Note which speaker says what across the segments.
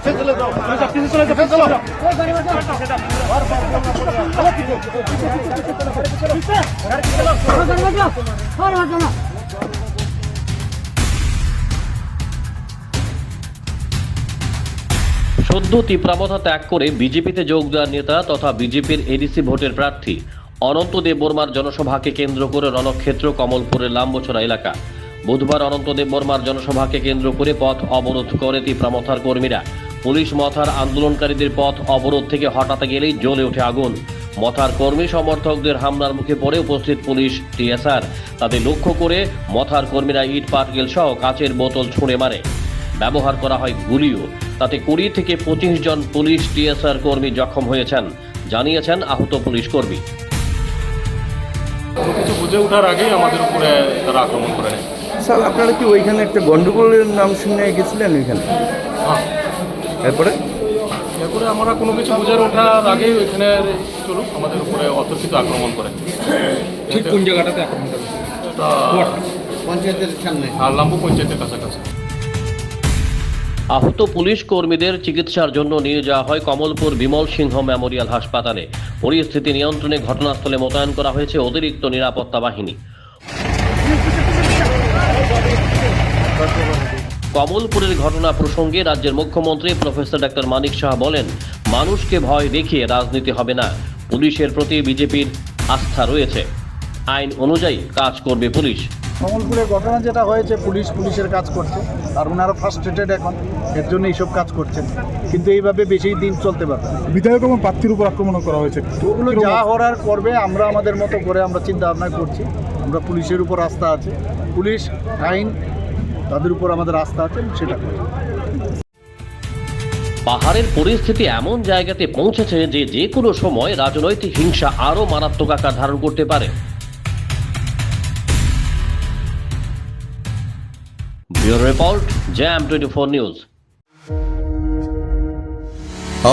Speaker 1: সদ্য তীব্রাবতা ত্যাগ করে বিজেপিতে যোগ দেওয়ার নেতা তথা বিজেপির এডিসি ভোটের প্রার্থী অনন্ত দেববর্মার জনসভাকে কেন্দ্র করে রণক্ষেত্র কমলপুরের লাম্বছড়া এলাকা। বুধবার অনন্ত দেববর্মার জনসভাকে কেন্দ্র করে পথ অবরোধ করে তীব্রামথার কর্মীরা। পুলিশ মথার আন্দোলনকারীদের পথ অবরোধ থেকে হটাতে গেলেই জ্বলে ওঠে আগুন। মথার কর্মী সমর্থকদের হামলার মুখে পড়ে উপস্থিত পুলিশ টিএসআর। তাদের লক্ষ্য করে মথার কর্মীরা ইট পাটকেল সহ কাচের বোতল ছুঁড়ে মারে। ব্যবহার করা হয় গুলিও। তাতে 20 থেকে 25 জন পুলিশ টিএসআর কর্মী জখম হয়েছেন, জানিয়েছেন আহত পুলিশ কর্মী।
Speaker 2: কিছু বুঝে ওঠার আগেই আমাদের উপরে তারা আক্রমণ করে নেয়।
Speaker 3: স্যার, আপনারা কি ওইখানে একটা গন্ডগোলের নাম শুনে গেছিলেন ওইখানে?
Speaker 2: হ্যাঁ,
Speaker 3: এরপরে
Speaker 2: আমরা কোনো কিছু বুঝে ওঠার আগেই ওইখানে চলুক আমাদের উপরে অতর্কিত আক্রমণ করে।
Speaker 4: ঠিক কোন জায়গাটাতে আক্রমণ করে?
Speaker 2: এটা
Speaker 4: পঞ্চায়েতের সামনে,
Speaker 2: লাম্বু পঞ্চায়েতের কাছাকাছি।
Speaker 1: আহত পুলিশ কর্মীদের চিকিৎসার জন্য নিয়ে যাওয়া হয় কমলপুর বিমল সিংহ মেমোরিয়াল হাসপাতালে। পরিস্থিতি নিয়ন্ত্রণে ঘটনাস্থলে মোতায়েন করা হয়েছে অতিরিক্ত নিরাপত্তা বাহিনী। কমলপুরের ঘটনা প্রসঙ্গে রাজ্যের মুখ্যমন্ত্রী প্রফেসর ডক্টর মানিক সাহা বলেন, মানুষকে ভয় দেখিয়ে রাজনীতি হবে না। পুলিশের প্রতি বিজেপির আস্থা রয়েছে। আইন অনুযায়ী কাজ করবে পুলিশ।
Speaker 5: কমলপুরের ঘটনা যেটা হয়েছে, পুলিশের কাজ করছে, আর ওনারা ফার্স্ট্রেটেড এখন, এর জন্য এইসব কাজ করছেন। কিন্তু এইভাবে বেশি দিন চলতে পারবে না।
Speaker 6: বিধায়ক এবং প্রার্থীর উপর আক্রমণ করা হয়েছে,
Speaker 5: ওগুলো যা হওয়ার করবে। আমরা আমাদের মতো করে আমরা চিন্তা ভাবনা করছি। আমরা পুলিশের উপর আস্থা আছে, পুলিশ আইন তাদের উপর আমাদের আস্থা আছে, সেটা করবে।
Speaker 1: পাহাড়ের পরিস্থিতি এমন জায়গাতে পৌঁছেছে যে যে কোনো সময় রাজনৈতিক হিংসা আরও মারাত্মক আকার ধারণ করতে পারে। Bureau report, jam 24 news.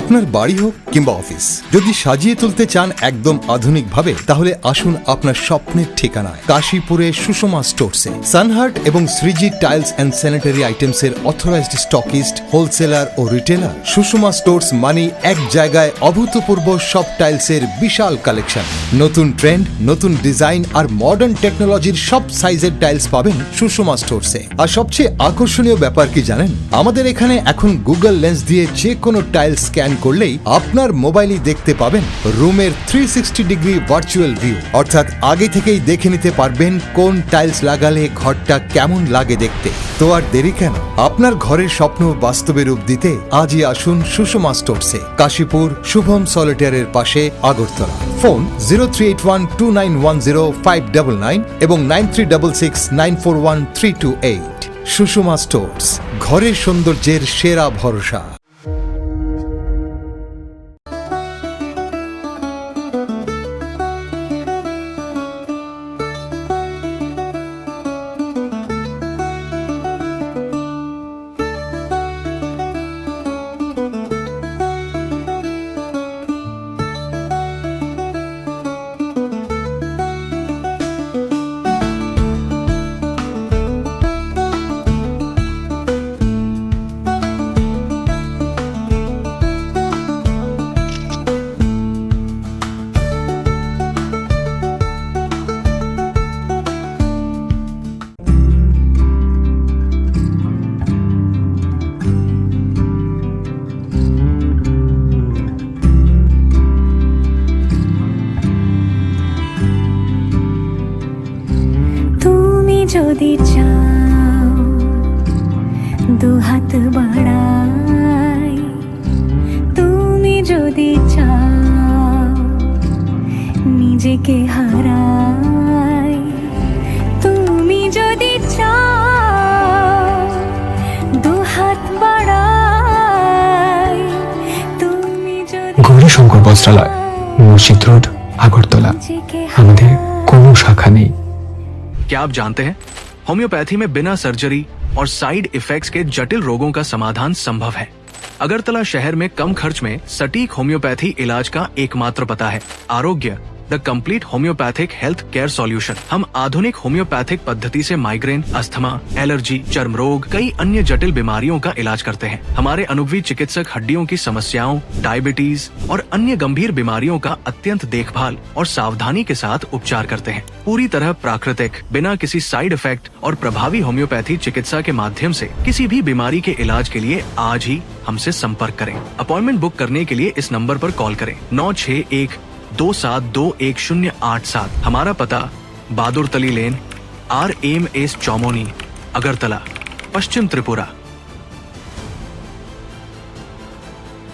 Speaker 7: আপনার বাড়ি হোক কিংবা অফিস, যদি সাজিয়ে তুলতে চান একদম আধুনিক ভাবে, তাহলে আসুন আপনার স্বপ্নের ঠিকানায় কাশীপুরে সুষমা স্টোরসে। সানহার্ট এবং Shreeji tiles and sanitary items এর অথরাইজড স্টকিস্ট, হোলসেলার ও রিটেলার। সুষমা স্টোরস মানে এক জায়গায় অভূতপূর্ব সব টাইলসের বিশাল কালেকশন। নতুন ট্রেন্ড, নতুন ডিজাইন আর মডার্ন টেকনোলজির সব সাইজের টাইলস পাবেন সুষমা স্টোরসে। আর সবচেয়ে আকর্ষণীয় ব্যাপার কি জানেন? আমাদের এখানে এখন গুগল লেন্স দিয়ে যে কোনো টাইলস স্ক্যান করলেই আপনার মোবাইলেই দেখতে পাবেন রুমের 360 ডিগ্রি ভার্চুয়াল ভিউ। অর্থাৎ আগে থেকেই দেখে নিতে পারবেন কোন টাইলস লাগালে ঘরটা কেমন লাগে দেখতে। তো আর দেরি কেন? আপনার ঘরের স্বপ্ন বাস্তবে রূপ দিতে আজই আসুন সুষমা স্টোরসে, কাশীপুর শুভম সলিটারের পাশে, আগরতলা। ফোন 0381291059 এবং 9366941328। সুষমা স্টোরস, ঘরের সৌন্দর্যের সেরা ভরসা।
Speaker 8: যদি চাও দুহাত বাড়াই, তুমি যদি চাও নিজেকে হারাই, তুমি যদি চাও দুহাত বাড়াই, তুমি যদি।
Speaker 9: গৌরীশঙ্কর বস্ত্রালয়, মসজিদ রোড, আগরতলা। আমাদের কোনো শাখা নেই।
Speaker 10: क्या आप जानते हैं होम्योपैथी में बिना सर्जरी और साइड इफेक्ट्स के जटिल रोगों का समाधान संभव है। अगरतला शहर में कम खर्च में सटीक होम्योपैथी इलाज का एकमात्र पता है आरोग्य the complete homeopathic health care solution. हम आधुनिक होम्योपैथिक पद्धति से माइग्रेन, अस्थमा, एलर्जी, चर्म रोग, कई अन्य जटिल बीमारियों का इलाज करते हैं। हमारे अनुभवी चिकित्सक हड्डियों की समस्याओं, डायबिटीज और अन्य गंभीर बीमारियों का अत्यंत देखभाल और सावधानी के साथ उपचार करते हैं। पूरी तरह प्राकृतिक, बिना किसी साइड इफेक्ट और प्रभावी होम्योपैथी चिकित्सा के माध्यम से किसी भी बीमारी के इलाज के लिए आज ही हमसे संपर्क करें। अपॉइंटमेंट बुक करने के लिए इस नंबर पर कॉल करें 9612721087। हमारा पता बहादुर तली लेन, RMS चौमोनी, अगरतला, पश्चिम त्रिपुरा।